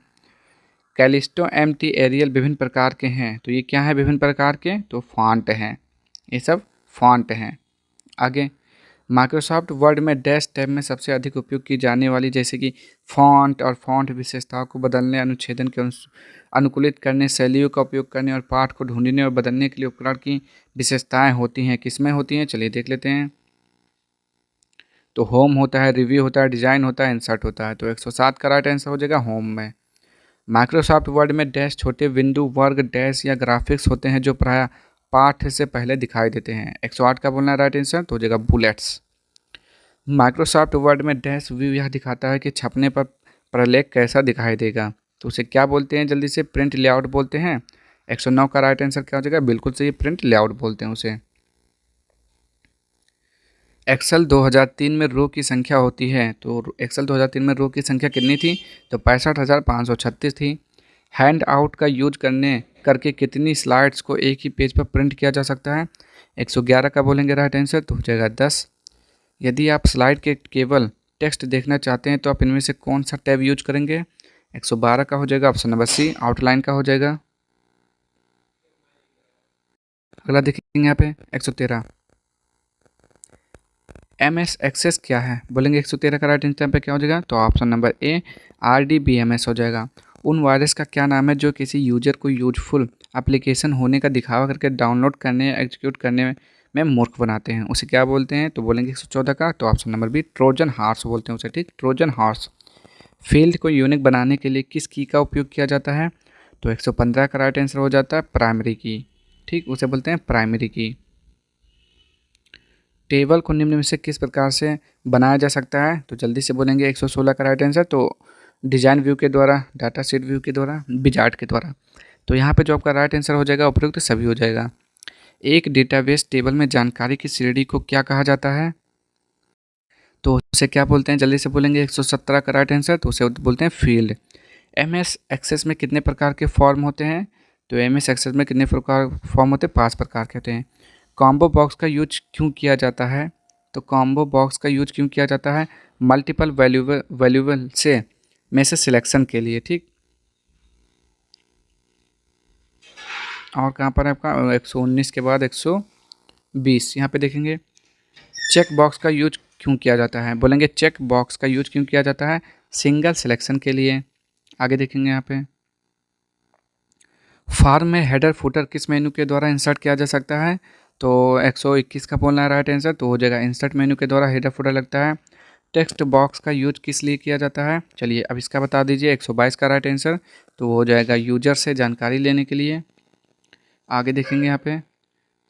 कैलिस्टो, एमटी, एरियल विभिन्न प्रकार के हैं, तो ये क्या है विभिन्न प्रकार के? तो फॉन्ट हैं, ये सब फॉन्ट हैं। आगे, माइक्रोसॉफ्ट वर्ड में डैश टैब में सबसे अधिक उपयोग की जाने वाली जैसे कि फॉन्ट और फॉन्ट विशेषताओं को बदलने, अनुच्छेदन के अनुकूलित करने, शैलियों का उपयोग करने और पाठ को ढूंढने और बदलने के लिए उपकरण की विशेषताएं होती हैं। किसमें होती हैं? चलिए देख लेते हैं। तो होम होता है, रिव्यू होता है, डिजाइन होता है, इंसर्ट होता है। तो 107 का राइट आंसर हो जाएगा होम में। माइक्रोसॉफ्ट वर्ड में डैश छोटे बिंदु, वर्ग, डैश या ग्राफिक्स होते हैं जो प्रायः पाठ से पहले दिखाई देते हैं। 108 का बोलना राइट आंसर, तो हो जाएगा बुलेट्स। माइक्रोसॉफ्ट वर्ड में डैश व्यू यह दिखाता है कि छपने पर प्रलेख कैसा दिखाई देगा, तो उसे क्या बोलते हैं? जल्दी से प्रिंट लेआउट बोलते हैं। 109 का राइट आंसर क्या हो जाएगा? बिल्कुल सही, प्रिंट लेआउट बोलते हैं उसे। एक्सेल 2003 में रो की संख्या होती है, तो एक्सेल 2003 में रो की संख्या कितनी थी? तो 65,536 थी। हैंड आउट का यूज करके कितनी स्लाइड्स को एक ही पेज पर प्रिंट किया जा सकता है? 111 का बोलेंगे राइट आंसर तो हो जाएगा 10। यदि आप स्लाइड के केवल टेक्स्ट देखना चाहते हैं तो आप इनमें से कौन सा टैब यूज करेंगे? 112 का हो जाएगा ऑप्शन नंबर सी, आउटलाइन का हो जाएगा। अगला देखेंगे यहाँ पे 113, MS एक्सेस क्या है? बोलेंगे 113 का राइट आंसर पे क्या हो जाएगा? तो ऑप्शन नंबर ए, RDBMS हो जाएगा। उन वायरस का क्या नाम है जो किसी यूजर को यूजफुल एप्लीकेशन होने का दिखावा करके डाउनलोड करने या एग्जीक्यूट करने में मूर्ख बनाते हैं? उसे क्या बोलते हैं? तो बोलेंगे 114 का, तो option number B, Trojan horse बोलते हैं उसे, ठीक, ट्रोजन हॉर्स। फील्ड को यूनिक बनाने के लिए किस की का उपयोग किया जाता है? तो 115 का राइट आंसर हो जाता है प्राइमरी की, ठीक, उसे बोलते हैं प्राइमरी की। टेबल को निम्न में से किस प्रकार से बनाया जा सकता है? तो जल्दी से बोलेंगे 116 का राइट आंसर, तो डिजाइन व्यू के द्वारा, डाटा शीट व्यू के द्वारा, विजार्ड के द्वारा। तो यहाँ पे जो आपका राइट आंसर हो जाएगा उपयुक्त सभी हो जाएगा। एक डेटाबेस टेबल में जानकारी की श्रेणी को क्या कहा जाता है? तो उसे क्या बोलते हैं? जल्दी से बोलेंगे 117 का राइट आंसर, तो उसे बोलते हैं फील्ड। MS एक्सेस में कितने प्रकार के फॉर्म होते हैं? तो MS एक्सेस में कितने प्रकार फॉर्म होते हैं? 5 प्रकार के होते हैं। कॉम्बो बॉक्स का यूज क्यों किया जाता है? तो कॉम्बो बॉक्स का यूज क्यों किया जाता है? मल्टीपल वैल्यूएबल से में से सिलेक्शन के लिए, ठीक। और कहाँ पर है आपका 119 के बाद 120, यहाँ पे देखेंगे चेक बॉक्स का यूज क्यों किया जाता है? बोलेंगे चेक बॉक्स का यूज क्यों किया जाता है? सिंगल सिलेक्शन के लिए। आगे देखेंगे यहाँ पे फॉर्म में हेडर फुटर किस मेनू के द्वारा इंसर्ट किया जा सकता है? तो 121 का बोलना है राइट आंसर, तो हो जाएगा इंसर्ट मेनू के द्वारा हेडर फुटर लगता है। टेक्स्ट बॉक्स का यूज किस लिए किया जाता है? चलिए अब इसका बता दीजिए। 122 का राइट आंसर, तो हो जाएगा यूजर से जानकारी लेने के लिए। आगे देखेंगे यहाँ पे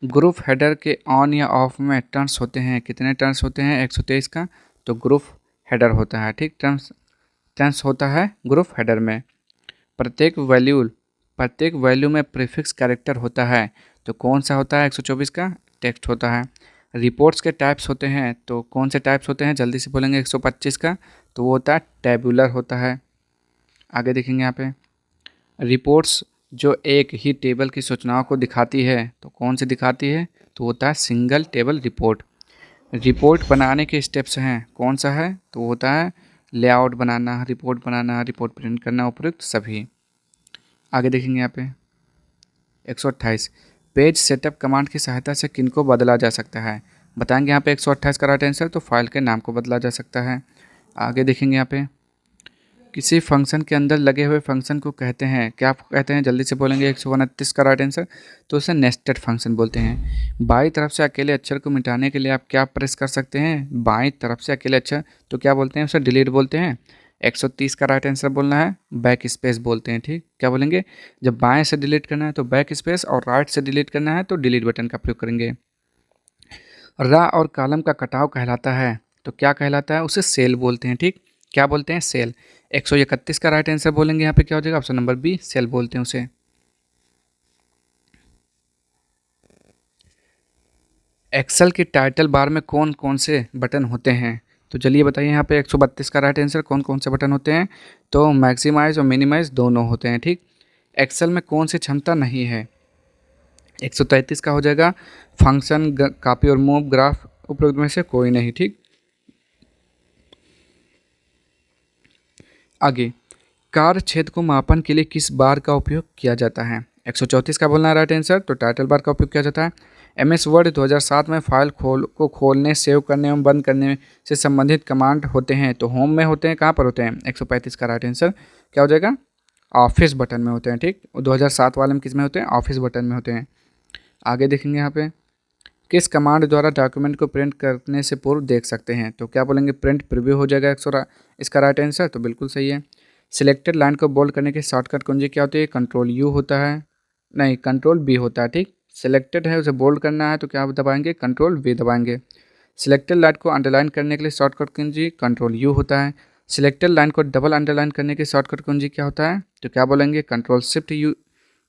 ग्रुप हेडर के ऑन या ऑफ में टर्न्स होते हैं, कितने टर्न्स होते हैं? 123 का, तो ग्रुप हेडर होता है, ठीक, टर्न्स होता है ग्रुप हेडर में। प्रत्येक वैल्यू में प्रीफिक्स कैरेक्टर होता है, तो कौन सा होता है? 124 का, टेक्स्ट होता है। रिपोर्ट्स के टाइप्स होते हैं, तो कौन से टाइप्स होते हैं? जल्दी से बोलेंगे 125 का, तो वो होता है टेबुलर होता है। आगे देखेंगे यहाँ पे रिपोर्ट्स जो एक ही टेबल की सूचनाओं को दिखाती है, तो कौन सी दिखाती है? तो होता है सिंगल टेबल रिपोर्ट। रिपोर्ट बनाने के स्टेप्स हैं, कौन सा है? तो होता है लेआउट बनाना, रिपोर्ट प्रिंट करना, उपयुक्त सभी। आगे देखेंगे यहाँ पे 128 पेज सेटअप कमांड की सहायता से किनको बदला जा सकता है? बताएंगे यहाँ पे 128 का राइट आंसर, तो फाइल के नाम को बदला जा सकता है। आगे देखेंगे यहाँ पे किसी फंक्शन के अंदर लगे हुए फंक्शन को कहते हैं, क्या कहते हैं? जल्दी से बोलेंगे 129 का राइट आंसर, तो उसे नेस्टेड फंक्शन बोलते हैं। बाईं तरफ से अकेले अक्षर को मिटाने के लिए आप क्या प्रेस कर सकते हैं? बाईं तरफ से अकेले अक्षर, तो क्या बोलते हैं? उसे डिलीट बोलते हैं। 130 का राइट आंसर बोलना है बैक स्पेस बोलते हैं, ठीक, क्या बोलेंगे? जब बाएं से डिलीट करना है तो बैक स्पेस, और राइट से डिलीट करना है तो डिलीट बटन का प्रयोग करेंगे। रा और कॉलम का कटाव कहलाता है, तो क्या कहलाता है? उसे सेल बोलते हैं, ठीक, क्या बोलते हैं? सेल। 131 का राइट आंसर बोलेंगे यहाँ पे क्या हो जाएगा? ऑप्शन नंबर बी, सेल बोलते हैं उसे। एक्सेल की टाइटल बार में कौन कौन से बटन होते हैं? तो चलिए बताइए यहाँ पे 132 का राइट आंसर, कौन कौन से बटन होते हैं? तो मैक्सिमाइज और मिनिमाइज दोनों होते हैं, ठीक। एक्सेल में कौन सी क्षमता नहीं है? 133 का हो जाएगा फंक्शन, कॉपी और मूव, ग्राफ, उपरोक्त में से कोई नहीं, ठीक। आगे कार्य क्षेत्र को मापन के लिए किस बार का उपयोग किया जाता है? 134 का बोलना है राइट आंसर, तो टाइटल बार का उपयोग किया जाता है। MS वर्ड 2007 में फाइल खोलने, सेव करने एवं बंद करने से संबंधित कमांड होते हैं, तो होम में होते हैं, कहाँ पर होते हैं? 135 का राइट आंसर क्या हो जाएगा? ऑफिस बटन में होते हैं, ठीक। 2007 वाले में किस में होते हैं? ऑफिस बटन में होते हैं। आगे देखेंगे यहाँ पे किस कमांड द्वारा डॉक्यूमेंट को प्रिंट करने से पूर्व देख सकते हैं? तो क्या बोलेंगे? प्रिंट प्रीव्यू हो जाएगा इसका राइट आंसर, तो बिल्कुल सही है। सिलेक्टेड लाइन को बोल्ड करने की शॉर्टकट कुंजी क्या होती है? कंट्रोल यू होता है, नहीं कंट्रोल बी होता है, ठीक। सिलेक्टेड है उसे बोल्ड करना है तो क्या दबाएंगे? कंट्रोल वी दबाएंगे। सिलेक्टेड लाइन को अंडरलाइन करने के लिए शॉर्टकट कुंजी कंट्रोल यू होता है। सिलेक्टेड लाइन को डबल अंडरलाइन करने की शॉर्टकट कुंजी क्या होता है? तो क्या बोलेंगे? कंट्रोल शिफ्ट यू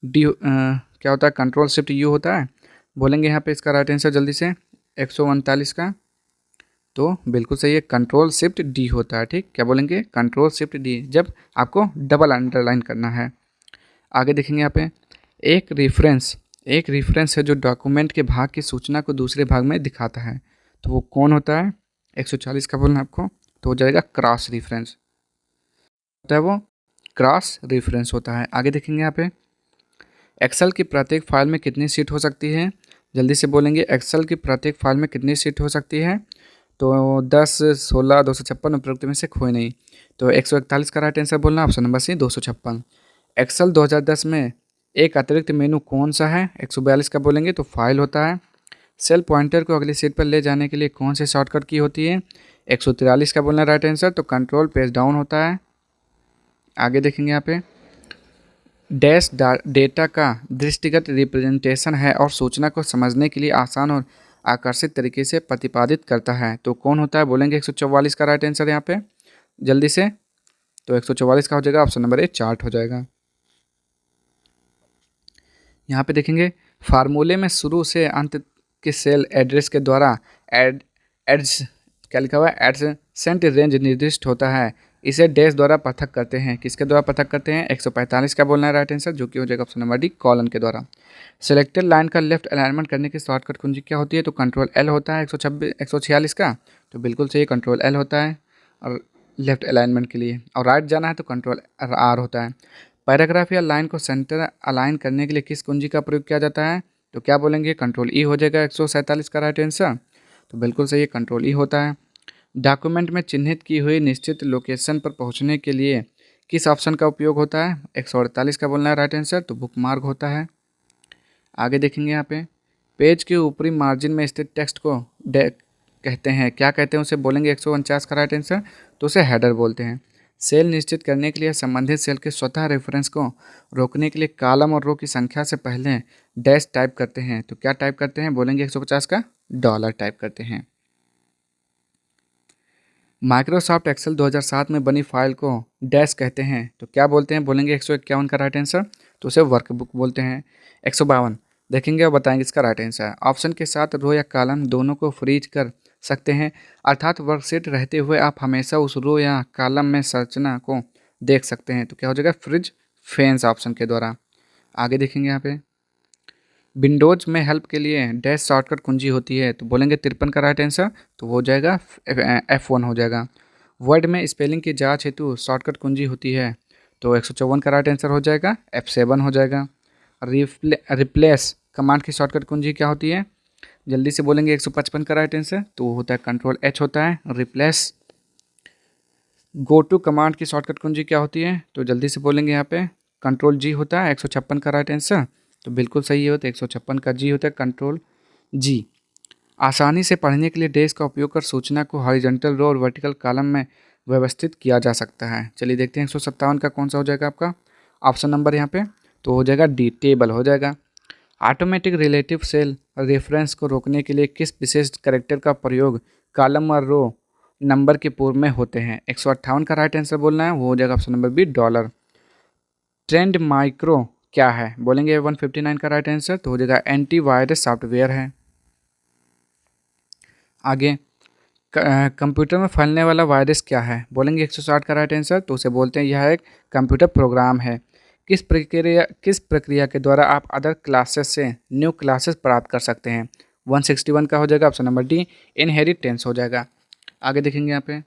डी, क्या होता है? कंट्रोल शिफ्ट यू होता है। बोलेंगे यहाँ पे इसका राइट आंसर जल्दी से 139 का, तो बिल्कुल सही है, कंट्रोल शिफ्ट डी होता है, ठीक। क्या बोलेंगे? कंट्रोल शिफ्ट डी, जब आपको डबल अंडरलाइन करना है। आगे देखेंगे यहाँ पे एक रेफरेंस एक रेफरेंस है जो डॉक्यूमेंट के भाग की सूचना को दूसरे भाग में दिखाता है, तो वो कौन होता है? 140 का बोलना है आपको, तो हो जाएगा क्रॉस रेफरेंस होता है, वो क्रॉस रेफरेंस होता है। आगे देखेंगे यहाँ पे, एक्सेल की प्रत्येक फाइल में कितनी सीट हो सकती है? जल्दी से बोलेंगे, एक्सेल की प्रत्येक फाइल में कितनी सीट हो सकती है? तो 10, 16, 256 उपरोक्त में से कोई नहीं, तो 141 का राइट आंसर बोलना ऑप्शन नंबर सी 256। एक्सेल 2010 में एक अतिरिक्त मेनू कौन सा है? 142 का बोलेंगे तो फाइल होता है। सेल पॉइंटर को अगली सीट पर ले जाने के लिए कौन से शॉर्टकट की होती है? 143 का बोलना राइट आंसर, तो कंट्रोल पेज डाउन होता है। आगे देखेंगे यहाँ पे, डैश डेटा का दृष्टिगत रिप्रेजेंटेशन है और सूचना को समझने के लिए आसान और आकर्षित तरीके से प्रतिपादित करता है, तो कौन होता है? बोलेंगे 144 का राइट आंसर यहाँ पे जल्दी से, तो 144 का हो जाएगा ऑप्शन नंबर ए चार्ट हो जाएगा। यहाँ पे देखेंगे, फार्मूले में शुरू से अंत के सेल एड्रेस के द्वारा एड्स क्या लिखा हुआ है? एडसेंट रेंज निर्दिष्ट होता है। इसे डैश द्वारा पृथक करते हैं। किसके द्वारा पृथक करते हैं? 145 का बोलना है राइट आंसर, जो कि हो जाएगा ऑप्शन नंबर डी कॉलन के द्वारा। सिलेक्टेड लाइन का लेफ्ट अलाइनमेंट करने की शॉर्टकट कुंजी क्या होती है? तो कंट्रोल एल होता है। 146 का, तो बिल्कुल सही कंट्रोल एल होता है और लेफ्ट अलाइनमेंट के लिए, और राइट जाना है तो कंट्रोल आर होता है। पैराग्राफ या लाइन को सेंटर अलाइन करने के लिए किस कुंजी का प्रयोग किया जाता है? तो क्या बोलेंगे? कंट्रोल ई हो जाएगा 147 का राइट आंसर, तो बिल्कुल सही कंट्रोल ई होता है। डॉक्यूमेंट में चिन्हित की हुई निश्चित लोकेशन पर पहुंचने के लिए किस ऑप्शन का उपयोग होता है? 148 का बोलना है राइट आंसर, तो बुकमार्क होता है। आगे देखेंगे यहाँ पे, पेज के ऊपरी मार्जिन में स्थित टेक्स्ट को कहते हैं, क्या कहते हैं उसे? बोलेंगे 149 का राइट आंसर, तो उसे हेडर बोलते हैं। सेल निश्चित करने के लिए संबंधित सेल के स्वतः रेफरेंस को रोकने के लिए कॉलम और रो की संख्या से पहले डैश टाइप करते हैं, तो क्या टाइप करते हैं? बोलेंगे 150 का डॉलर टाइप करते हैं। माइक्रोसॉफ्ट एक्सेल 2007 में बनी फाइल को डैश कहते हैं, तो क्या बोलते हैं? बोलेंगे 151 का राइट आंसर, तो उसे वर्कबुक बोलते हैं। 152 देखेंगे और बताएंगे इसका राइट आंसर। ऑप्शन के साथ रो या कॉलम दोनों को फ्रीज कर सकते हैं, अर्थात वर्कशीट रहते हुए आप हमेशा उस रो या कॉलम में संरचना को देख सकते हैं, तो क्या हो जाएगा? फ्रिज फेंस ऑप्शन के द्वारा। आगे देखेंगे यहाँ पे, विंडोज में हेल्प के लिए डैश शॉर्टकट कुंजी होती है, तो बोलेंगे 53 का राइट आंसर, तो वो हो जाएगा F1 हो जाएगा। वर्ड में स्पेलिंग की जांच हेतु शॉर्टकट कुंजी होती है, तो 154 का राइट आंसर हो जाएगा F7 हो जाएगा। रिप्लेस कमांड की शॉर्टकट कुंजी क्या होती है? जल्दी से बोलेंगे 155 का राइट आंसर, तो वो होता है कंट्रोल H होता है रिप्लेस। गो टू कमांड की शॉर्टकट कुंजी क्या होती है? तो जल्दी से बोलेंगे यहाँ पे कंट्रोल G होता है। 156 का राइट आंसर, तो बिल्कुल सही होता है 156 का जी होता है कंट्रोल जी। आसानी से पढ़ने के लिए डैश का उपयोग कर सूचना को हॉरिजॉन्टल रो और वर्टिकल कॉलम में व्यवस्थित किया जा सकता है। चलिए देखते हैं 157 का कौन सा हो जाएगा आपका ऑप्शन नंबर यहाँ पे, तो हो जाएगा डी टेबल हो जाएगा। ऑटोमेटिक रिलेटिव सेल रेफरेंस को रोकने के लिए किस विशेष कैरेक्टर का प्रयोग कॉलम और रो नंबर के पूर्व में होते हैं? 158 का राइट आंसर बोलना है, वो हो जाएगा option number B dollar. Trend Micro क्या है? बोलेंगे 159 का राइट आंसर, तो हो जाएगा एंटीवायरस सॉफ्टवेयर है। आगे, कंप्यूटर में फैलने वाला वायरस क्या है? बोलेंगे 160 का राइट आंसर, तो उसे बोलते हैं यह एक कंप्यूटर प्रोग्राम है। किस प्रक्रिया के द्वारा आप अदर क्लासेस से न्यू क्लासेस प्राप्त कर सकते हैं? 161 का हो जाएगा ऑप्शन नंबर डी इनहेरिटेंस हो जाएगा। आगे देखेंगे यहाँ पे,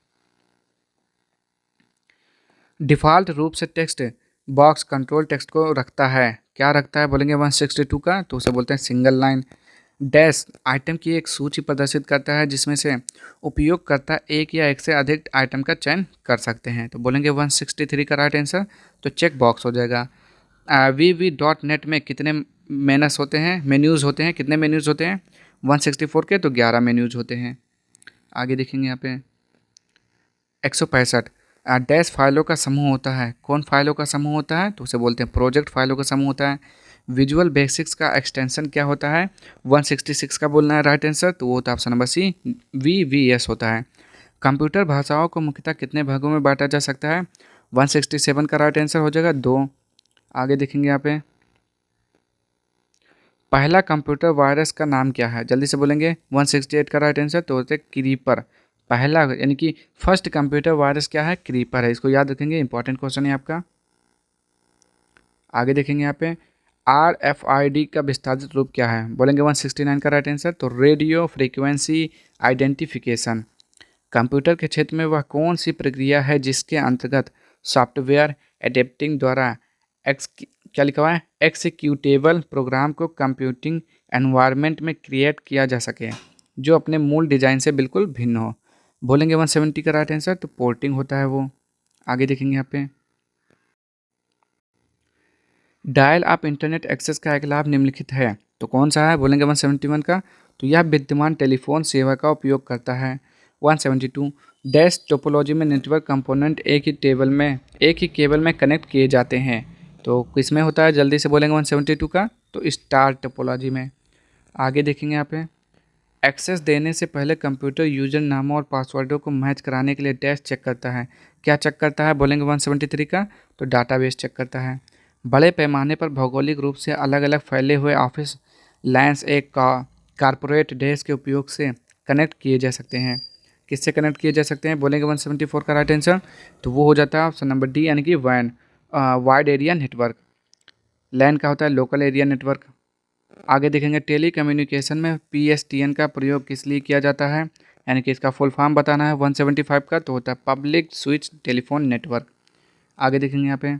डिफ़ॉल्ट रूप से टेक्स्ट बॉक्स कंट्रोल टेक्स्ट को रखता है, क्या रखता है? बोलेंगे 162 का, तो उसे बोलते हैं सिंगल लाइन। डैश आइटम की एक सूची प्रदर्शित करता है जिसमें से उपयोगकर्ता एक या एक से अधिक आइटम का चयन कर सकते हैं, तो बोलेंगे 163 का राइट आंसर, तो चेक बॉक्स हो जाएगा। VB.NET में कितने मेन्यूज़ होते हैं? कितने मेन्यूज़ होते हैं? 164 के, तो 11 मेन्यूज़ होते हैं। आगे देखेंगे यहाँ पे 165 डैश फाइलों का समूह होता है, कौन फाइलों का समूह होता है? तो उसे बोलते हैं प्रोजेक्ट फाइलों का समूह होता है। विजुअल बेसिक्स का एक्सटेंशन क्या होता है? 166 का बोलना है राइट आंसर, तो वो होता है ऑप्शन नंबर सी VVS होता है। कंप्यूटर भाषाओं को मुख्यतः कितने भागों में बांटा जा सकता है? 167 का राइट आंसर हो जाएगा 2। आगे देखेंगे यहाँ पे, पहला कंप्यूटर वायरस का नाम क्या है? जल्दी से बोलेंगे 168 का राइट आंसर, तो होते हैं क्रीपर। पहला यानी कि फर्स्ट कंप्यूटर वायरस क्या है? क्रीपर है, इसको याद रखेंगे, इंपॉर्टेंट क्वेश्चन है आपका। आगे देखेंगे यहाँ पे, RFID का विस्तारित रूप क्या है? बोलेंगे 169 का राइट आंसर। तो रेडियो फ्रीक्वेंसी आइडेंटिफिकेशन। कंप्यूटर के क्षेत्र में वह कौन सी प्रक्रिया है जिसके अंतर्गत सॉफ्टवेयर एडेप्टिंग द्वारा क्या लिखा हुआ है, एक्सिक्यूटेबल प्रोग्राम को कंप्यूटिंग एनवायरनमेंट में क्रिएट किया जा सके जो अपने मूल डिजाइन से बिल्कुल भिन्न हो। बोलेंगे 170 का राइट आंसर। तो पोर्टिंग होता है वो। आगे देखेंगे यहाँ पे, डायल अप इंटरनेट एक्सेस का एक लाभ निम्नलिखित है, तो कौन सा है? बोलेंगे 171 का। तो यह विद्यमान टेलीफोन सेवा का उपयोग करता है। 172, डैश टोपोलॉजी में नेटवर्क कंपोनेंट एक ही केबल में कनेक्ट किए जाते हैं, तो किसमें होता है? जल्दी से बोलेंगे 172 का। तो स्टार टोपोलॉजी में। आगे देखेंगे यहाँ पे, एक्सेस देने से पहले कंप्यूटर यूजर नामों और पासवर्डों को मैच कराने के लिए डैश चेक करता है। क्या चेक करता है? बोलेंगे 173 का। तो डाटाबेस चेक करता है। बड़े पैमाने पर भौगोलिक रूप से अलग अलग फैले हुए ऑफिस लाइन्स एक कारपोरेट डैश के उपयोग से कनेक्ट किए जा सकते हैं। किससे कनेक्ट किए जा सकते हैं? बोलेंगे 174 का राइट आंसर। तो वो हो जाता है ऑप्शन नंबर डी, यानी कि वैन, वाइड एरिया नेटवर्क। लैन का होता है लोकल एरिया नेटवर्क। आगे देखेंगे, टेली कम्युनिकेशन में PSTN का प्रयोग किस लिए किया जाता है, यानी कि इसका फुल फॉर्म बताना है 175 का। तो होता है पब्लिक स्विच टेलीफोन नेटवर्क। आगे देखेंगे यहाँ पे,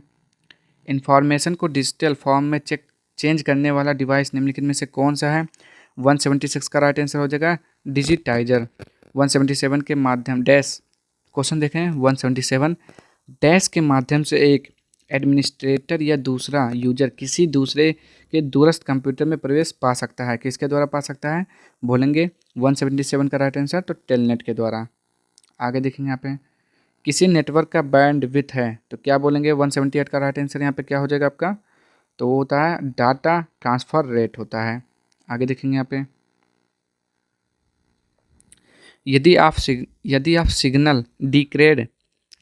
इंफॉर्मेशन को डिजिटल फॉर्म में चेंज करने वाला डिवाइस निम्नलिखित में से कौन सा है? 176 का राइट आंसर हो जाएगा डिजिटाइजर। 177 के माध्यम डैश, क्वेश्चन देखें 177, डैश के माध्यम से एक एडमिनिस्ट्रेटर या दूसरा यूजर किसी दूसरे के दूरस्थ कंप्यूटर में प्रवेश पा सकता है। किसके द्वारा पा सकता है? बोलेंगे 177 का राइट आंसर। तो टेलनेट के द्वारा। आगे देखेंगे यहाँ पे, किसी नेटवर्क का बैंड विथ है, तो क्या बोलेंगे? 178 का राइट आंसर यहाँ पे क्या हो जाएगा आपका? तो वो होता है डाटा ट्रांसफ़र रेट होता है। आगे देखेंगे यहाँ पे, यदि आप सिग्नल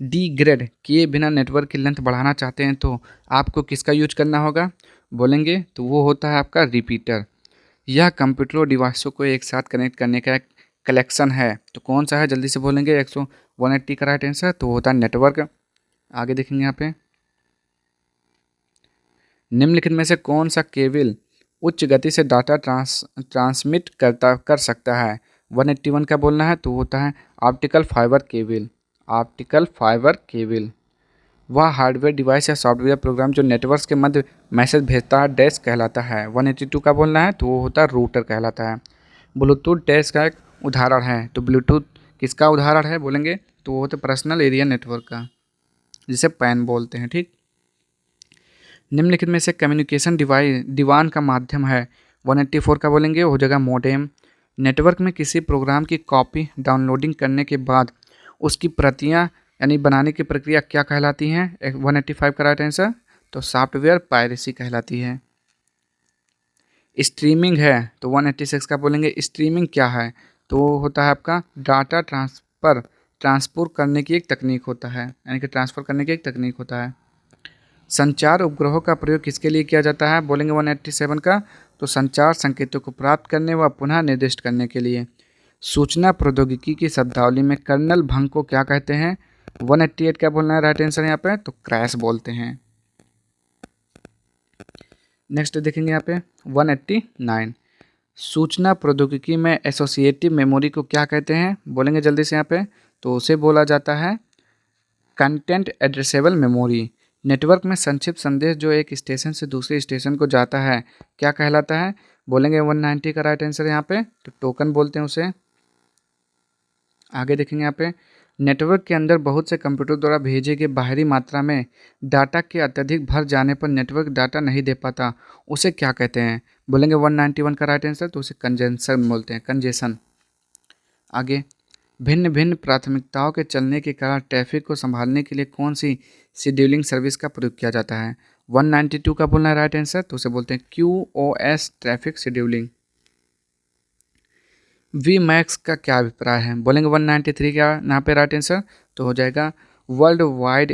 डीग्रेड किए बिना नेटवर्क की लेंथ बढ़ाना चाहते हैं तो आपको किसका यूज करना होगा? बोलेंगे तो वो होता है आपका रिपीटर। यह कंप्यूटर और डिवाइसों को एक साथ कनेक्ट करने का एक कलेक्शन है, तो कौन सा है? जल्दी से बोलेंगे 180 का राइट आंसर। तो होता है नेटवर्क। आगे देखेंगे यहाँ पे, निम्नलिखित में से कौन सा केबल उच्च गति से डाटा ट्रांसमिट कर सकता है? 181 का बोलना है। तो होता है optical fibre cable. Optical fibre cable वह हार्डवेयर डिवाइस या सॉफ्टवेयर प्रोग्राम जो नेटवर्क्स के मध्य मैसेज भेजता है डैश कहलाता है। 182 का बोलना है। तो वो होता है रूटर कहलाता है। ब्लूटूथ डैश का एक उदाहरण है। तो ब्लूटूथ किसका उदाहरण है? बोलेंगे तो वो होता है पर्सनल एरिया नेटवर्क का, जिसे पैन बोलते हैं। ठीक, निम्नलिखित में से कम्युनिकेशन दीवान का माध्यम है। 184 का बोलेंगे हो जाएगा मोडेम। नेटवर्क में किसी प्रोग्राम की कॉपी डाउनलोडिंग करने के बाद उसकी प्रतियां यानी बनाने की प्रक्रिया क्या कहलाती हैं? 185 का राइट आंसर। तो सॉफ्टवेयर पायरेसी कहलाती है। स्ट्रीमिंग है, तो 186 का बोलेंगे स्ट्रीमिंग क्या है? तो होता है आपका डाटा ट्रांसफर करने की एक तकनीक होता है, यानी कि ट्रांसफ़र करने की एक तकनीक होता है। संचार उपग्रहों का प्रयोग किसके लिए किया जाता है? बोलेंगे 187 का। तो संचार संकेतों को प्राप्त करने व पुनः निर्दिष्ट करने के लिए। सूचना प्रौद्योगिकी की शब्दावली में कर्नल भंग को क्या कहते हैं? 188 क्या बोलना है राइट आंसर यहाँ पे? तो क्रैश बोलते हैं। नेक्स्ट देखेंगे यहाँ पे 189, सूचना प्रौद्योगिकी में एसोसिएटिव मेमोरी को क्या कहते हैं? बोलेंगे जल्दी से यहाँ पे। तो उसे बोला जाता है कंटेंट एड्रेसेबल मेमोरी। नेटवर्क में संक्षिप्त संदेश जो एक स्टेशन से दूसरे स्टेशन को जाता है क्या कहलाता है? बोलेंगे 190 का राइट आंसर यहाँ पे। तो टोकन बोलते हैं उसे। आगे देखेंगे यहाँ पे, नेटवर्क के अंदर बहुत से कंप्यूटर द्वारा भेजे गए बाहरी मात्रा में डाटा के अत्यधिक भर जाने पर नेटवर्क डाटा नहीं दे पाता, उसे क्या कहते हैं? बोलेंगे 191 का राइट आंसर। तो उसे कंजेशन बोलते हैं, कंजेशन। आगे, भिन्न भिन्न प्राथमिकताओं के चलने के कारण ट्रैफिक को संभालने के लिए कौन सी शेड्यूलिंग सर्विस का प्रयोग किया जाता है? 192 का बोलना है राइट आंसर। तो उसे बोलते हैं QoS, ट्रैफिक शेड्यूलिंग। Vmax का क्या अभिप्राय है? बोलेंगे 193 का यहाँ पे राइट आंसर। तो हो जाएगा world wide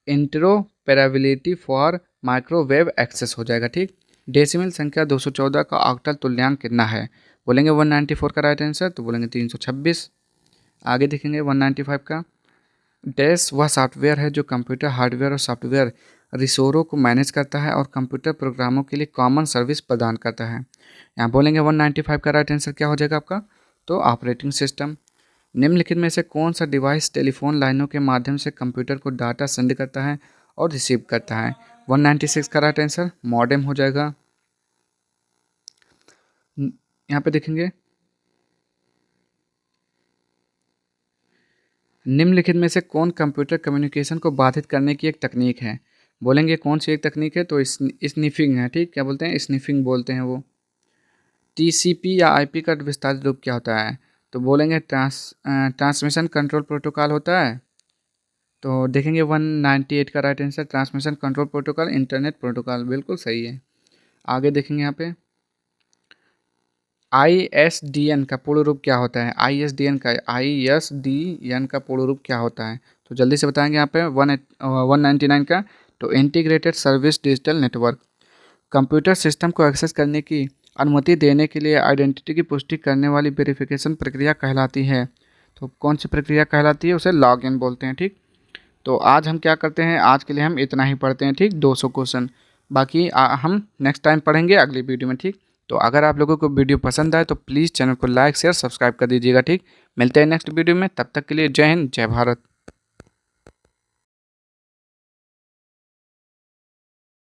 interoperability for microwave access हो जाएगा। ठीक, डेसिमल संख्या 214 का ऑक्टल तुल्यांक कितना है? बोलेंगे 194 का राइट आंसर। तो बोलेंगे 326। आगे देखेंगे 195 का, डैश वह सॉफ्टवेयर है जो कंप्यूटर हार्डवेयर और सॉफ्टवेयर रिसोर्सों को मैनेज करता है और कंप्यूटर प्रोग्रामों के लिए कॉमन सर्विस प्रदान करता है। यहाँ बोलेंगे 195 का राइट आंसर क्या हो जाएगा आपका, तो ऑपरेटिंग सिस्टम। निम्नलिखित में से कौन सा डिवाइस टेलीफोन लाइनों के माध्यम से कंप्यूटर को डाटा सेंड करता है और रिसीव करता है। 196 का राइट आंसर मॉडेम हो जाएगा। यहाँ पे देखेंगे निम्नलिखित में से कौन कंप्यूटर कम्युनिकेशन को बाधित करने की एक तकनीक है। बोलेंगे कौन सी एक तकनीक है, तो स्निफिंग है। ठीक, क्या बोलते हैं, स्निफिंग बोलते हैं वो। टीसीपी या आईपी का विस्तारित रूप क्या होता है, तो बोलेंगे ट्रांसमिशन कंट्रोल प्रोटोकॉल होता है। तो देखेंगे 198 का right answer transmission control protocol, internet protocol, बिल्कुल सही है। आगे देखेंगे यहाँ पे ISDN का पूर्ण रूप क्या होता है। ISDN का पूर्ण रूप क्या होता है, तो जल्दी से बताएंगे यहाँ पे 199 का, तो integrated service digital network. Computer system को एक्सेस करने की अनुमति देने के लिए आइडेंटिटी की पुष्टि करने वाली वेरिफिकेशन प्रक्रिया कहलाती है। तो कौन सी प्रक्रिया कहलाती है, उसे लॉगिन बोलते हैं। ठीक, तो आज हम क्या करते हैं, आज के लिए हम इतना ही पढ़ते हैं। ठीक, 200 क्वेश्चन, बाकी हम नेक्स्ट टाइम पढ़ेंगे अगली वीडियो में। ठीक, तो अगर आप लोगों को वीडियो पसंद आए तो प्लीज़ चैनल को लाइक शेयर सब्सक्राइब कर दीजिएगा। ठीक, मिलते हैं नेक्स्ट वीडियो में, तब तक के लिए जय हिंद जय भारत।